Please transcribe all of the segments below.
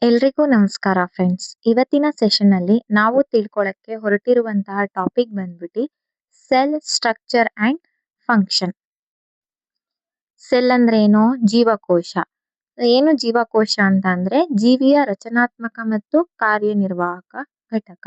ಎಲ್ರಿಗೂ ನಮಸ್ಕಾರ ಫ್ರೆಂಡ್ಸ್. ಇವತ್ತಿನ ಸೆಷನ್ ಅಲ್ಲಿ ನಾವು ತಿಳ್ಕೊಳ್ಳಕ್ಕೆ ಹೊರಟಿರುವಂತಹ ಟಾಪಿಕ್ ಬಂದ್ಬಿಟ್ಟು cell structure and function. Cell ಅಂದ್ರೆ ಏನು? ಜೀವಕೋಶ. ಏನು ಜೀವಕೋಶ ಅಂತ ಅಂದ್ರೆ ಜೀವಿಯ ರಚನಾತ್ಮಕ ಮತ್ತು ಕಾರ್ಯನಿರ್ವಾಹಕ ಘಟಕ.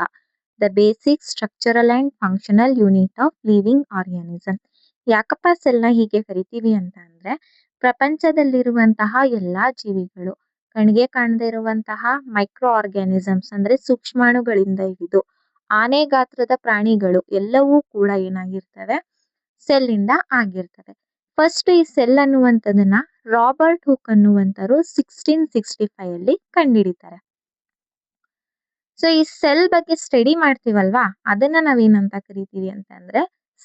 The basic structural and functional unit of living organism. ಯಾಕಪ್ಪ ಸೆಲ್ನ ಹೀಗೆ ಕರಿತೀವಿ ಅಂತ ಅಂದ್ರೆ ಪ್ರಪಂಚದಲ್ಲಿರುವಂತಹ ಎಲ್ಲಾ ಜೀವಿಗಳು, ಕಣ್ಗೆ ಕಾಣದೇ ಇರುವಂತಹ ಮೈಕ್ರೋ ಆರ್ಗ್ಯಾನಿಸಮ್ಸ್ ಅಂದ್ರೆ ಸೂಕ್ಷ್ಮಾಣುಗಳಿಂದ ಹಿಡಿದು ಆನೆ ಗಾತ್ರದ ಪ್ರಾಣಿಗಳು ಎಲ್ಲವೂ ಕೂಡ ಏನಾಗಿರ್ತವೆ? ಸೆಲ್ ಇಂದ ಆಗಿರ್ತವೆ. ಫಸ್ಟ್ ಈ ಸೆಲ್ ಅನ್ನುವಂಥದನ್ನ ರಾಬರ್ಟ್ ಹುಕ್ ಅನ್ನುವಂಥವ್ರು 1665 ಅಲ್ಲಿ ಕಂಡುಹಿಡಿತಾರೆ. ಸೊ ಈ ಸೆಲ್ ಬಗ್ಗೆ ಸ್ಟಡಿ ಮಾಡ್ತೀವಲ್ವಾ, ಅದನ್ನ ನಾವೇನಂತ ಕರಿತೀವಿ ಅಂತಂದ್ರೆ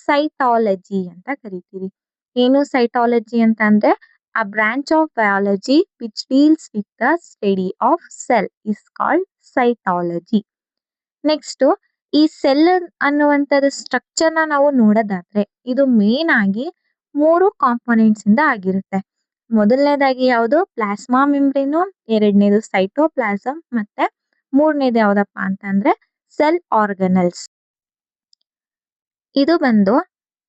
ಸೈಟಾಲಜಿ ಅಂತ ಕರಿತೀವಿ. ಏನು ಸೈಟಾಲಜಿ ಅಂತ ಅಂದ್ರೆ a branch of biology which deals with the study of cell is called cytology. Next ಈ ಸೆಲ್ ಅನ್ನುವಂಥದ್ದು ಸ್ಟ್ರಕ್ಚರ್ನ ನಾವು ನೋಡೋದಾದ್ರೆ ಇದು ಮೇನ್ ಆಗಿ 3 ಕಾಂಪೊನೆಂಟ್ಸ್ ಇಂದ ಆಗಿರುತ್ತೆ. ಮೊದಲನೇದಾಗಿ ಯಾವುದು? ಪ್ಲಾಸ್ಮಾ ಮೆಂಬ್ರೇನು, ಎರಡನೇದು ಸೈಟೋಪ್ಲಾಸಮ್, ಮತ್ತೆ ಮೂರನೇದು ಯಾವ್ದಪ್ಪ ಅಂತಂದ್ರೆ ಸೆಲ್ ಆರ್ಗನಲ್ಸ್. ಇದು ಬಂದು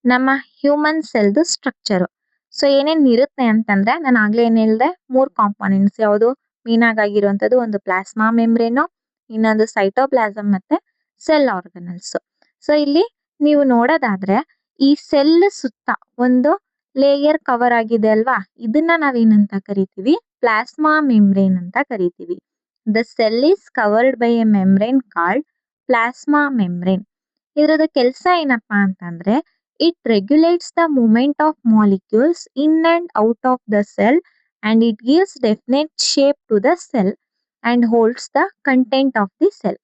ನಮ್ಮ ಹ್ಯೂಮನ್ ಸೆಲ್ದು ಸ್ಟ್ರಕ್ಚರ್. ಸೊ ಏನೇನ್ ಇರುತ್ತೆ ಅಂತಂದ್ರೆ ನಾನು ಆಗ್ಲೇ ಏನ್ ಹೇಳ್ದೆ, 3 ಕಾಂಪೊನೆಂಟ್ಸ್. ಯಾವುದು? ಮೇನ್ ಆಗಿರುವಂತದ್ದು ಒಂದು ಪ್ಲಾಸ್ಮಾ ಮೆಂಬ್ರೇನು, ಇನ್ನೊಂದು ಸೈಟೋಪ್ಲಾಸಮ್, ಮತ್ತೆ ಸೆಲ್ ಆರ್ಗನಲ್ಸ್. ಸೊ ಇಲ್ಲಿ ನೀವು ನೋಡೋದಾದ್ರೆ ಈ ಸೆಲ್ ಸುತ್ತ ಒಂದು ಲೇಯರ್ ಕವರ್ ಆಗಿದೆ ಅಲ್ವಾ, ಇದನ್ನ ನಾವೇನಂತ ಕರಿತೀವಿ? ಪ್ಲಾಸ್ಮಾ ಮೆಂಬ್ರೇನ್ ಅಂತ ಕರಿತೀವಿ. The cell is covered by A membrane called plasma membrane. ಇದ್ರದ್ದು ಕೆಲಸ ಏನಪ್ಪಾ ಅಂತಂದ್ರೆ it regulates the movement of molecules in and out of the cell and it gives definite shape to the cell and holds the content of the cell.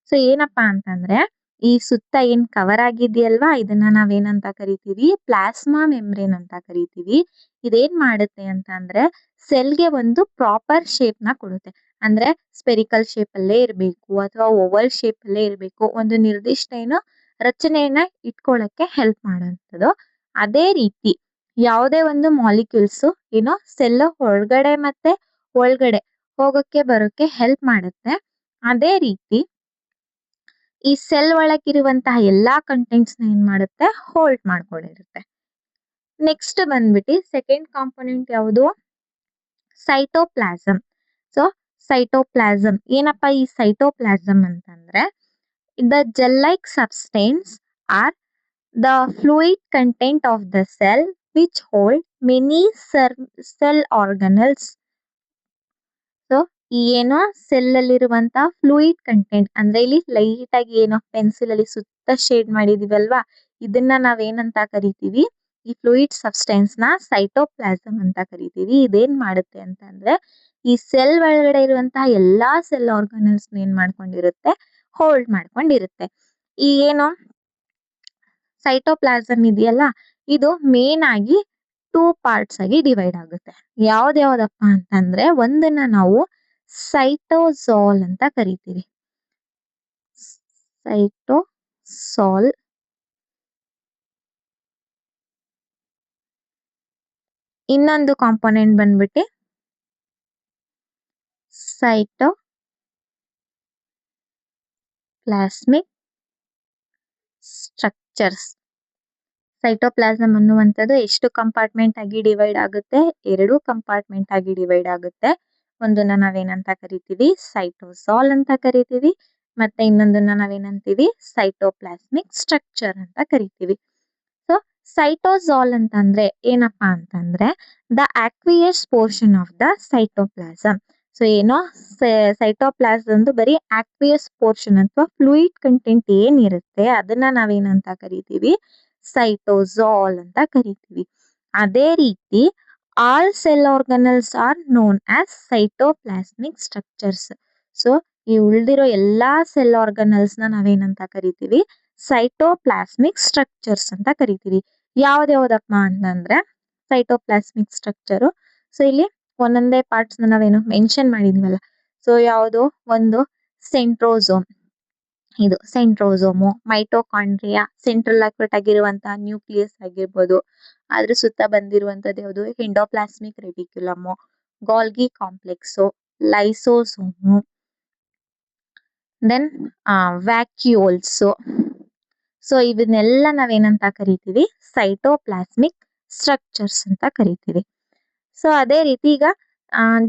So ಏನಪ್ಪಾ ಅಂತಂದ್ರೆ ಈ ಸುತ್ತ ಏನ್ cover ಆಗಿದೆಯಲ್ವಾ, ಇದನ್ನ ನಾವೇನಂತ ಕರಿತೀವಿ? ಪ್ಲಾಸ್ಮಾ ಮೆಂಬ್ರೇನ್ ಅಂತ ಕರಿತೀವಿ. ಇದೇನ್ ಮಾಡುತ್ತೆ ಅಂತ ಅಂದ್ರೆ ಸೆಲ್ಗೆ ಒಂದು ಪ್ರಾಪರ್ ಶೇಪ್ ನ ಕೊಡುತ್ತೆ. ಅಂದ್ರೆ ಸ್ಪೆರಿಕಲ್ ಶೇಪ್ ಅಲ್ಲೇ ಇರಬೇಕು ಅಥವಾ ಓವಲ್ ಶೇಪ್ ಅಲ್ಲೇ ಇರಬೇಕು, ಒಂದು ನಿರ್ದಿಷ್ಟ ಏನು ರಚನೆಯನ್ನ ಇಟ್ಕೊಳ್ಳಕ್ಕೆ ಹೆಲ್ಪ್ ಮಾಡುವಂಥದ್ದು. ಅದೇ ರೀತಿ ಯಾವುದೇ ಒಂದು ಮಾಲಿಕ್ಯೂಲ್ಸ್ ಏನೋ ಸೆಲ್ ಹೊರಗಡೆ ಮತ್ತೆ ಒಳಗಡೆ ಹೋಗಕ್ಕೆ ಬರೋಕ್ಕೆ ಹೆಲ್ಪ್ ಮಾಡುತ್ತೆ. ಅದೇ ರೀತಿ ಈ ಸೆಲ್ ಒಳಗಿರುವಂತಹ ಎಲ್ಲಾ ಕಂಟೆಂಟ್ಸ್ ನ ಏನ್ ಮಾಡುತ್ತೆ? ಹೋಲ್ಡ್ ಮಾಡ್ಕೊಂಡಿರುತ್ತೆ. ನೆಕ್ಸ್ಟ್ ಬಂದ್ಬಿಟ್ಟು ಸೆಕೆಂಡ್ ಕಾಂಪೊನೆಂಟ್ ಯಾವುದು? ಸೈಟೋಪ್ಲಾಸಮ್. ಸೊ ಸೈಟೋಪ್ಲಾಸಮ್ ಏನಪ್ಪಾ ಈ ಸೈಟೋಪ್ಲಾಸಮ್ ಅಂತಂದ್ರೆ the gel-like substance are the fluid content of the cell which hold many cell organelles. So ಈ ಏನೋ ಸೆಲ್ ಅಲ್ಲಿರುವಂತ ಫ್ಲೂಯಿಡ್ ಕಂಟೆಂಟ್ ಅಂದ್ರೆ ಇಲ್ಲಿ ಲೈಟ್ ಆಗಿ ಏನೋ ಪೆನ್ಸಿಲ್ ಅಲ್ಲಿ ಸುತ್ತ ಶೇಡ್ ಮಾಡಿದೀವಲ್ವಾ, ಇದನ್ನ ನಾವೇನಂತ ಕರಿತೀವಿ? ಈ ಫ್ಲೂಯಿಡ್ ಸಬ್ಸ್ಟೆನ್ಸ್ ನ ಸೈಟೋಪ್ಲಾಸಮ್ ಅಂತ ಕರಿತೀವಿ. ಇದೇನ್ ಮಾಡುತ್ತೆ ಅಂತಂದ್ರೆ ಈ ಸೆಲ್ ಒಳಗಡೆ ಇರುವಂತಹ ಎಲ್ಲಾ ಸೆಲ್ ಆರ್ಗನಲ್ಸ್ ಏನ್ ಮಾಡ್ಕೊಂಡಿರುತ್ತೆ? ಹೋಲ್ಡ್ ಮಾಡ್ಕೊಂಡಿರುತ್ತೆ. ಈ ಏನು ಸೈಟೋಪ್ಲಾಸಮ್ ಇದೆಯಲ್ಲ, ಇದು ಮೇನ್ ಆಗಿ 2 ಪಾರ್ಟ್ಸ್ ಆಗಿ ಡಿವೈಡ್ ಆಗುತ್ತೆ. ಯಾವ್ದಪ್ಪ ಅಂತಂದ್ರೆ ಒಂದನ್ನ ನಾವು ಸೈಟೋಸಾಲ್ ಅಂತ ಕರಿತೀವಿ. ಸೈಟೋಸಾಲ್. ಇನ್ನೊಂದು ಕಾಂಪೊನೆಂಟ್ ಬಂದ್ಬಿಟ್ಟು ಸೈಟೋಪ್ಲಾಸ್ಮಿಕ್ ಸ್ಟ್ರಕ್ಚರ್ಸ್. ಸೈಟೋಪ್ಲಾಸಮ್ ಅನ್ನುವಂಥದ್ದು ಎಷ್ಟು ಕಂಪಾರ್ಟ್ಮೆಂಟ್ ಆಗಿ ಡಿವೈಡ್ ಆಗುತ್ತೆ? 2 ಕಂಪಾರ್ಟ್ಮೆಂಟ್ ಆಗಿ ಡಿವೈಡ್ ಆಗುತ್ತೆ. ಒಂದನ್ನ ನಾವೇನಂತ ಕರಿತೀವಿ? ಸೈಟೋಸಾಲ್ ಅಂತ ಕರಿತೀವಿ. ಮತ್ತೆ ಇನ್ನೊಂದನ್ನ ನಾವೇನಂತೀವಿ? ಸೈಟೋಪ್ಲಾಸ್ಮಿಕ್ ಸ್ಟ್ರಕ್ಚರ್ ಅಂತ ಕರಿತೀವಿ. ಸೊ ಸೈಟೋಸಾಲ್ ಅಂತಂದ್ರೆ ಏನಪ್ಪಾ ಅಂತಂದ್ರೆ the ಆಕ್ವಿಯಸ್ portion of the cytoplasm. So ಏನೋ ಸೈಟೋಪ್ಲಾಸಮ್ ಬರೀ ಆಕ್ವಿಯಸ್ ಪೋರ್ಷನ್ ಅಥವಾ ಫ್ಲೂಯಿಡ್ ಕಂಟೆಂಟ್ ಏನಿರುತ್ತೆ ಅದನ್ನ ನಾವೇನಂತ ಕರಿತೀವಿ? ಸೈಟೋಸಾಲ್ ಅಂತ ಕರಿತೀವಿ. ಅದೇ ರೀತಿ all cell organelles R known as cytoplasmic structures. So ಈ ಉಳಿದಿರೋ ಎಲ್ಲಾ ಸೆಲ್ ಆರ್ಗನಲ್ಸ್ ನ ನಾವೇನಂತ ಕರಿತೀವಿ? ಸೈಟೋಪ್ಲಾಸ್ಮಿಕ್ ಸ್ಟ್ರಕ್ಚರ್ಸ್ ಅಂತ ಕರಿತೀವಿ. ಯಾವ್ದಪ್ಪ ಅಂತಂದ್ರೆ ಸೈಟೋಪ್ಲಾಸ್ಮಿಕ್ ಸ್ಟ್ರಕ್ಚರ್. ಸೊ ಇಲ್ಲಿ ಒಂದೊಂದೇ ಪಾರ್ಟ್ಸ್ ನಾವೇನು ಮೆನ್ಷನ್ ಮಾಡಿದೀವಲ್ಲ. ಸೊ ಯಾವುದು? ಒಂದು ಸೆಂಟ್ರೋಸೋಮ್. ಇದು ಸೆಂಟ್ರೋಸೋಮು, ಮೈಟೋಕಾಂಡ್ರಿಯಾ, ಸೆಂಟ್ರಲ್ ಆಕ್ಟಿವೇಟ್ ಆಗಿರುವಂತಹ ನ್ಯೂಕ್ಲಿಯಸ್ ಆಗಿರ್ಬೋದು, ಅದ್ರ ಸುತ್ತ ಬಂದಿರುವಂತದ್ದು ಯಾವುದು? Endoplasmic reticulum, Golgi complex, lysosome, then vacuoles. So ಇವನ್ನೆಲ್ಲ ನಾವೇನಂತ ಕರಿತೀವಿ, ಸೈಟೋಪ್ಲಾಸ್ಮಿಕ್ ಸ್ಟ್ರಕ್ಚರ್ಸ್ ಅಂತ ಕರಿತೀವಿ. ಸೊ ಅದೇ ರೀತಿ ಈಗ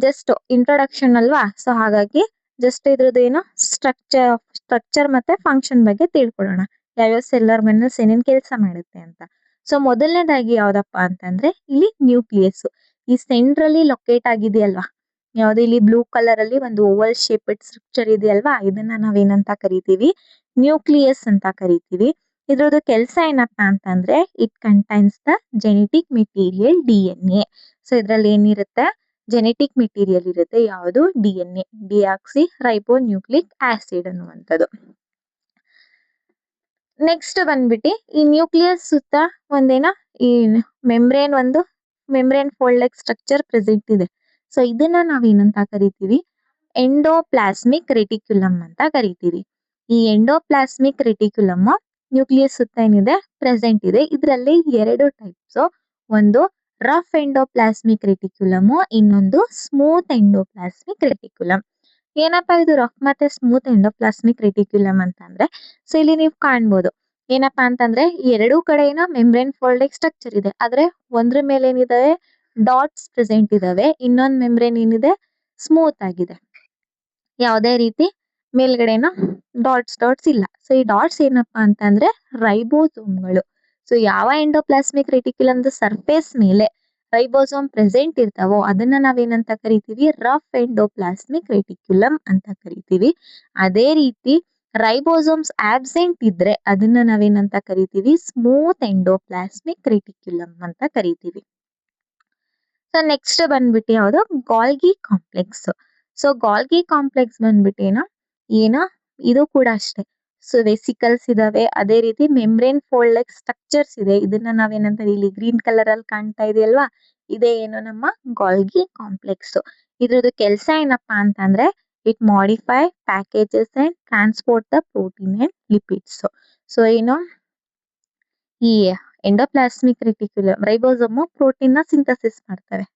ಜಸ್ಟ್ ಇಂಟ್ರೊಡಕ್ಷನ್ ಅಲ್ವಾ, ಸೊ ಹಾಗಾಗಿ ಜಸ್ಟ್ ಇದ್ರದ್ದು ಏನು ಸ್ಟ್ರಕ್ಚರ್ ಮತ್ತೆ ಫಂಕ್ಷನ್ ಬಗ್ಗೆ ತಿಳ್ಕೊಳ್ಳೋಣ, ಯಾವ್ಯಾವ ಸೆಲ್ ಆರ್ಗನಲ್ಸ್ ಏನೇನ್ ಕೆಲಸ ಮಾಡುತ್ತೆ ಅಂತ. ಸೊ ಮೊದಲನೇದಾಗಿ ಯಾವ್ದಪ್ಪ ಅಂತಂದ್ರೆ ಇಲ್ಲಿ ನ್ಯೂಕ್ಲಿಯಸ್. ಈ ಸೆಂಟ್ರಲ್ಲಿ ಲೊಕೇಟ್ ಆಗಿದೆಯಲ್ವಾ, ಯಾವ್ದು ಇಲ್ಲಿ ಬ್ಲೂ ಕಲರ್ ಅಲ್ಲಿ ಒಂದು ಓವಲ್ ಶೇಪ್ಡ್ ಸ್ಟ್ರಕ್ಚರ್ ಇದೆಯಲ್ವಾ, ಇದನ್ನ ನಾವೇನಂತ ಕರಿತೀವಿ, ನ್ಯೂಕ್ಲಿಯಸ್ ಅಂತ ಕರಿತೀವಿ. ಇದ್ರದ್ದು ಕೆಲಸ ಏನಪ್ಪಾ ಅಂತಂದ್ರೆ it contains the genetic material DNA. So ಇದ್ರಲ್ಲಿ ಏನಿರುತ್ತೆ, ಜೆನೆಟಿಕ್ ಮೆಟೀರಿಯಲ್ ಇರುತ್ತೆ, ಯಾವುದು DNA, ಡಿಆಕ್ಸಿ ರೈಬೋ ನ್ಯೂಕ್ಲಿಕ್ ಆಸಿಡ್ ಅನ್ನುವಂಥದ್ದು. ನೆಕ್ಸ್ಟ್ ಬಂದ್ಬಿಟ್ಟು ಈ ನ್ಯೂಕ್ಲಿಯಸ್ ಸುತ್ತ ಈ membrane fold like structure present ಇದೆ. ಸೊ ಇದನ್ನ ನಾವೇನಂತ ಕರಿತೀವಿ, ಎಂಡೋಪ್ಲಾಸ್ಮಿಕ್ ರೆಟಿಕ್ಯುಲಮ್ ಅಂತ ಕರಿತೀವಿ. ಈ ಎಂಡೋಪ್ಲಾಸ್ಮಿಕ್ ರೆಟಿಕ್ಯುಲಮ್ ನ್ಯೂಕ್ಲಿಯಸ್ ಸುತ್ತ ಏನಿದೆ ಪ್ರೆಸೆಂಟ್ ಇದೆ. ಇದರಲ್ಲಿ 2 ಟೈಪ್ಸ್, ಒಂದು ರಫ್ ಎಂಡೋಪ್ಲಾಸ್ಮಿಕ್ ರೆಟಿಕ್ಯುಲಮ್, ಇನ್ನೊಂದು ಸ್ಮೂತ್ ಎಂಡೋಪ್ಲಾಸ್ಮಿಕ್ ರೆಟಿಕ್ಯುಲಮ್. ಏನಪ್ಪಾ ಇದು ರಫ್ ಮತ್ತೆ ಸ್ಮೂತ್ ಎಂಡೋಪ್ಲಾಸ್ಮಿಕ್ ರೆಟಿಕ್ಯುಲಮ್ ಅಂತಂದ್ರೆ, ಸೊ ಇಲ್ಲಿ ನೀವು ಕಾಣ್ಬೋದು ಏನಪ್ಪಾ ಅಂತಂದ್ರೆ ಎರಡೂ ಕಡೆ ಏನೋ ಮೆಮ್ಬ್ರೇನ್ ಫೋಲ್ಡ್ ಸ್ಟ್ರಕ್ಚರ್ ಇದೆ, ಆದ್ರೆ ಒಂದ್ರ ಮೇಲೆ ಏನಿದಾವೆ ಡಾಟ್ಸ್ ಪ್ರೆಸೆಂಟ್ ಇದಾವೆ, ಇನ್ನೊಂದ್ ಮೆಮ್ಬ್ರೇನ್ ಏನಿದೆ ಸ್ಮೂತ್ ಆಗಿದೆ, ಯಾವುದೇ ರೀತಿ ಮೇಲ್ಗಡೆನೋ ಡಾಟ್ಸ್ ಇಲ್ಲ. ಸೊ ಈ ಡಾಟ್ಸ್ ಏನಪ್ಪಾ ಅಂತಂದ್ರೆ ರೈಬೋಸೋಮ್ಗಳು. ಸೊ ಯಾವ ಎಂಡೋಪ್ಲಾಸ್ಮಿಕ್ ರೆಟಿಕ್ಯುಲಮ್ ಸರ್ಫೇಸ್ ಮೇಲೆ ರೈಬೋಸೋಮ್ ಪ್ರೆಸೆಂಟ್ ಇರ್ತಾವೋ ಅದನ್ನ ನಾವೇನಂತ ಕರಿತೀವಿ, ರಫ್ ಎಂಡೋಪ್ಲಾಸ್ಮಿಕ್ ರೆಟಿಕ್ಯುಲಮ್ ಅಂತ ಕರಿತೀವಿ. ಅದೇ ರೀತಿ ರೈಬೋಸೋಮ್ಸ್ ಆಬ್ಸೆಂಟ್ ಇದ್ರೆ ಅದನ್ನ ನಾವೇನಂತ ಕರಿತೀವಿ, ಸ್ಮೂತ್ ಎಂಡೋಪ್ಲಾಸ್ಮಿಕ್ ರೆಟಿಕ್ಯುಲಮ್ ಅಂತ ಕರಿತೀವಿ. ಸೊ ನೆಕ್ಸ್ಟ್ ಬಂದ್ಬಿಟ್ಟು ಯಾವುದು, Golgi complex. So Golgi complex ಬಂದ್ಬಿಟ್ಟು ಏನೋ ಇದು ಕೂಡ ಅಷ್ಟೇ. ಸೊ ವೆಸಿಕಲ್ಸ್ ಇದಾವೆ, ಅದೇ ರೀತಿ ಮೆಮ್ಬ್ರೇನ್ ಫೋಲ್ಡ್ ಲೈಕ್ ಸ್ಟ್ರಕ್ಚರ್ಸ್ ಇದೆ. ಇದನ್ನ ನಾವೇನಂತಾರೆ, ಇಲ್ಲಿ ಗ್ರೀನ್ ಕಲರ್ ಅಲ್ಲಿ ಕಾಣ್ತಾ ಇದೆಯಲ್ವಾ, ಇದೇ ಏನು ನಮ್ಮ ಗಾಲ್ಗಿ ಕಾಂಪ್ಲೆಕ್ಸ್. ಇದ್ರದ್ದು ಕೆಲಸ ಏನಪ್ಪಾ ಅಂತಂದ್ರೆ it modify packages and transport the protein and lipids. So ಏನು ಈ ಎಂಡೋಪ್ಲಾಸ್ಮಿಕ್ ರೆಟಿಕ್ಯುಲಮ್ ರೈಬೋಸೋಮ್ ಪ್ರೋಟೀನ್ ನ ಸಿಂಥಸಿಸ್ ಮಾಡ್ತವೆ.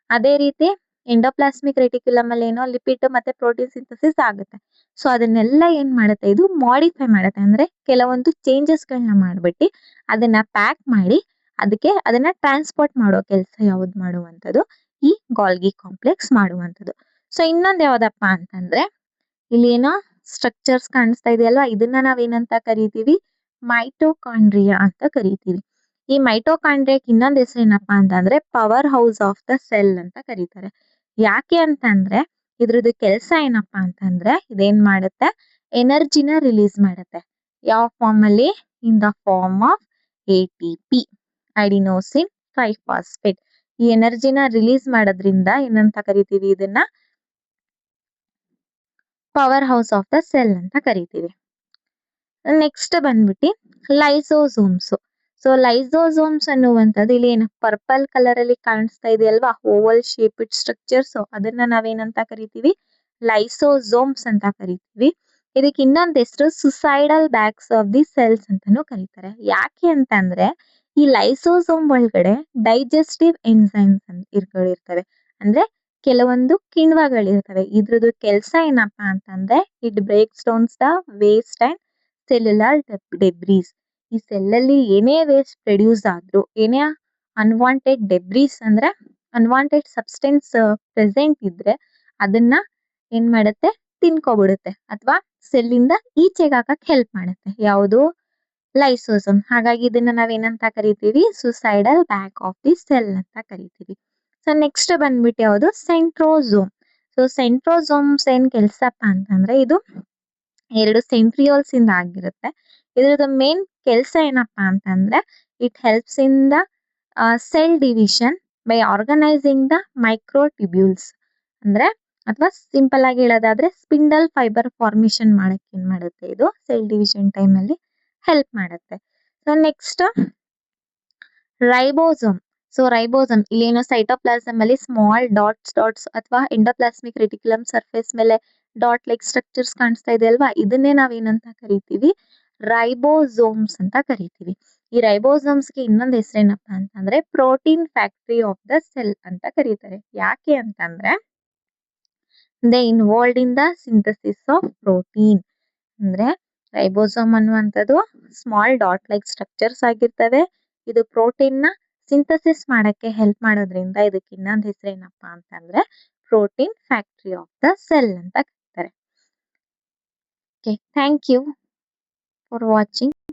ಅದೇ ರೀತಿ ಎಂಡೋಪ್ಲಾಸ್ಮಿಕ್ ರೆಟಿಕ್ಯುಲಮ್ ಅಲ್ಲಿ ಏನೋ ಲಿಪಿಡ್ ಮತ್ತೆ ಪ್ರೋಟೀನ್ ಸಿಂಥಸಿಸ್ ಆಗುತ್ತೆ. ಸೊ ಅದನ್ನೆಲ್ಲ ಏನ್ ಮಾಡುತ್ತೆ, ಇದು ಮಾಡಿಫೈ ಮಾಡುತ್ತೆ, ಅಂದ್ರೆ ಕೆಲವೊಂದು ಚೇಂಜಸ್ ಗಳನ್ನ ಮಾಡ್ಬಿಟ್ಟು ಅದನ್ನ ಪ್ಯಾಕ್ ಮಾಡಿ ಅದನ್ನ ಟ್ರಾನ್ಸ್ಪೋರ್ಟ್ ಮಾಡೋ ಕೆಲಸ ಯಾವ್ದು ಮಾಡುವಂಥದ್ದು, ಈ ಗಾಲ್ಗಿ ಕಾಂಪ್ಲೆಕ್ಸ್ ಮಾಡುವಂಥದ್ದು. ಸೊ ಇನ್ನೊಂದು ಯಾವ್ದಪ್ಪ ಅಂತಂದ್ರೆ ಇಲ್ಲಿ ಏನೋ ಸ್ಟ್ರಕ್ಚರ್ಸ್ ಕಾಣಿಸ್ತಾ ಇದೆಯಲ್ವಾ, ಇದನ್ನ ನಾವೇನಂತ ಕರಿತೀವಿ, ಮೈಟೋಕಾಂಡ್ರಿಯಾ ಅಂತ ಕರಿತೀವಿ. ಈ ಮೈಟೋಕಾಂಡ್ರಿಯಾಕ್ ಇನ್ನೊಂದು ಹೆಸರು ಏನಪ್ಪಾ ಅಂತಂದ್ರೆ power house of the cell ಅಂತ ಕರೀತಾರೆ. ಯಾಕೆ ಅಂತಂದ್ರೆ ಇದ್ರದ್ದು ಕೆಲಸ ಏನಪ್ಪಾ ಅಂತಂದ್ರೆ ಇದೇನ್ ಮಾಡುತ್ತೆ, ಎನರ್ಜಿನ ರಿಲೀಸ್ ಮಾಡುತ್ತೆ. ಯಾವ ಫಾರ್ಮ್ ಅಲ್ಲಿ, in the form of ATP, adenosine triphosphate. ಈ ಎನರ್ಜಿನ ರಿಲೀಸ್ ಮಾಡೋದ್ರಿಂದ ಏನಂತ ಕರಿತೀವಿ, ಇದನ್ನ power house of the cell ಅಂತ ಕರಿತೀವಿ. ನೆಕ್ಸ್ಟ್ ಬಂದ್ಬಿಟ್ಟು ಲೈಸೋಸೋಮ್ಸ್. ಸೊ ಲೈಸೋಸೋಮ್ಸ್ ಅನ್ನುವಂಥದ್ದು ಇಲ್ಲಿ ಏನು ಪರ್ಪಲ್ ಕಲರ್ ಅಲ್ಲಿ ಕಾಣಿಸ್ತಾ ಇದೆಯಲ್ವಾ, ಓವಲ್ ಶೇಪ್ಡ್ ಸ್ಟ್ರಕ್ಚರ್ಸ್, ಅದನ್ನ ನಾವೇನಂತ ಕರಿತೀವಿ, ಲೈಸೋಸೋಮ್ಸ್ ಅಂತ ಕರಿತೀವಿ. ಇದಕ್ಕೆ ಇನ್ನೊಂದು ಹೆಸರು suicidal bags of the cells ಅಂತಾನೂ ಕರೀತಾರೆ. ಯಾಕೆ ಅಂತಂದ್ರೆ ಈ ಲೈಸೋಸೋಮ್ ಒಳಗಡೆ ಡೈಜೆಸ್ಟಿವ್ ಎನ್ಸೈಮ್ಸ್ ಇರ್ತವೆ, ಅಂದ್ರೆ ಕೆಲವೊಂದು ಕಿಣ್ವಗಳಿರ್ತವೆ. ಇದ್ರದ್ದು ಕೆಲಸ ಏನಪ್ಪಾ ಅಂತಂದ್ರೆ it breaks downs the waste and cellular debris. ಈ ಸೆಲ್ಲಲ್ಲಿ ಏನೇ ವೇಸ್ಟ್ ಪ್ರೊಡ್ಯೂಸ್ ಆದ್ರೂ, ಏನೇ ಅನ್ವಾಂಟೆಡ್ ಡೆಬ್ರೀಸ್ ಅಂದ್ರೆ ಅನ್ವಾಂಟೆಡ್ ಸಬ್ಸ್ಟೆನ್ಸ್ ಪ್ರೆಸೆಂಟ್ ಇದ್ರೆ ಅದನ್ನ ಏನ್ ಮಾಡುತ್ತೆ, ತಿನ್ಕೊಬಿಡುತ್ತೆ ಅಥವಾ ಸೆಲ್ಲಿಂದ ಈಚೆಗೆ ಹಾಕಕ್ ಹೆಲ್ಪ್ ಮಾಡುತ್ತೆ, ಯಾವುದು ಲೈಸೋಸೋಮ್. ಹಾಗಾಗಿ ಇದನ್ನ ನಾವೇನಂತ ಕರಿತೀವಿ, suicidal bag of the cell ಅಂತ ಕರಿತೀವಿ. ಸೊ ನೆಕ್ಸ್ಟ್ ಬಂದ್ಬಿಟ್ಟು ಯಾವುದು, ಸೆಂಟ್ರೋಸೋಮ್. ಸೊ ಸೆಂಟ್ರೋಸೋಮ್ಸ್ ಏನ್ ಕೆಲ್ಸಪ್ಪ ಅಂತಂದ್ರೆ ಇದು 2 ಸೆಂಟ್ರಿಯೋಲ್ಸ್ ಇಂದ ಆಗಿರುತ್ತೆ. ಇದ್ರದ್ದು ಮೇನ್ ಕೆಲಸ ಏನಪ್ಪಾ ಅಂತಂದ್ರೆ it helps in the cell division by organising the microtubules, ಅಂದ್ರೆ ಅಥವಾ ಸಿಂಪಲ್ ಆಗಿ ಹೇಳೋದಾದ್ರೆ ಸ್ಪಿಂಡಲ್ ಫೈಬರ್ ಫಾರ್ಮೇಶನ್ ಮಾಡಕ್ ಏನ್ ಮಾಡುತ್ತೆ, ಇದು ಸೆಲ್ ಡಿವಿಷನ್ ಟೈಮ್ ಅಲ್ಲಿ ಹೆಲ್ಪ್ ಮಾಡುತ್ತೆ. So next ribosome. So ribosome ಇಲ್ಲಿ ಏನೋ ಸೈಟೋಪ್ಲಾಸಮ್ ಅಲ್ಲಿ ಸ್ಮಾಲ್ ಡಾಟ್ಸ್ ಅಥವಾ ಎಂಡೋಪ್ಲಾಸ್ಮಿಕ್ ರೆಟಿಕ್ಯುಲಮ್ ಸರ್ಫೇಸ್ ಮೇಲೆ ಡಾಟ್ ಲೈಕ್ ಸ್ಟ್ರಕ್ಚರ್ಸ್ ಕಾಣಿಸ್ತಾ ಇದೆ ಅಲ್ವಾ, ಇದನ್ನೇ ನಾವೇನಂತ ಕರಿತೀವಿ, ರೈಬೋಸೋಮ್ಸ್ ಅಂತ ಕರಿತೀವಿ. ಈ ರೈಬೋಸೋಮ್ಸ್ಗೆ ಇನ್ನೊಂದು ಹೆಸರೇನಪ್ಪಾ ಅಂತಂದ್ರೆ protein factory of the cell ಅಂತ ಕರೀತಾರೆ. ಯಾಕೆ ಅಂತಂದ್ರೆ they involved in the synthesis of protein. ಅಂದ್ರೆ ರೈಬೋಸೋಮ್ ಅನ್ನುವಂಥದ್ದು ಸ್ಮಾಲ್ ಡಾಟ್ ಲೈಕ್ ಸ್ಟ್ರಕ್ಚರ್ಸ್ ಆಗಿರ್ತವೆ. ಇದು ಪ್ರೋಟೀನ್ ನ ಸಿಂಥಸಿಸ್ ಮಾಡಕ್ಕೆ ಹೆಲ್ಪ್ ಮಾಡೋದ್ರಿಂದ ಇದಕ್ಕೆ ಇನ್ನೊಂದು ಹೆಸರು ಏನಪ್ಪಾ ಅಂತಂದ್ರೆ protein factory of the cell ಅಂತ ಕರೀತಾರೆ. Okay, thank you for watching.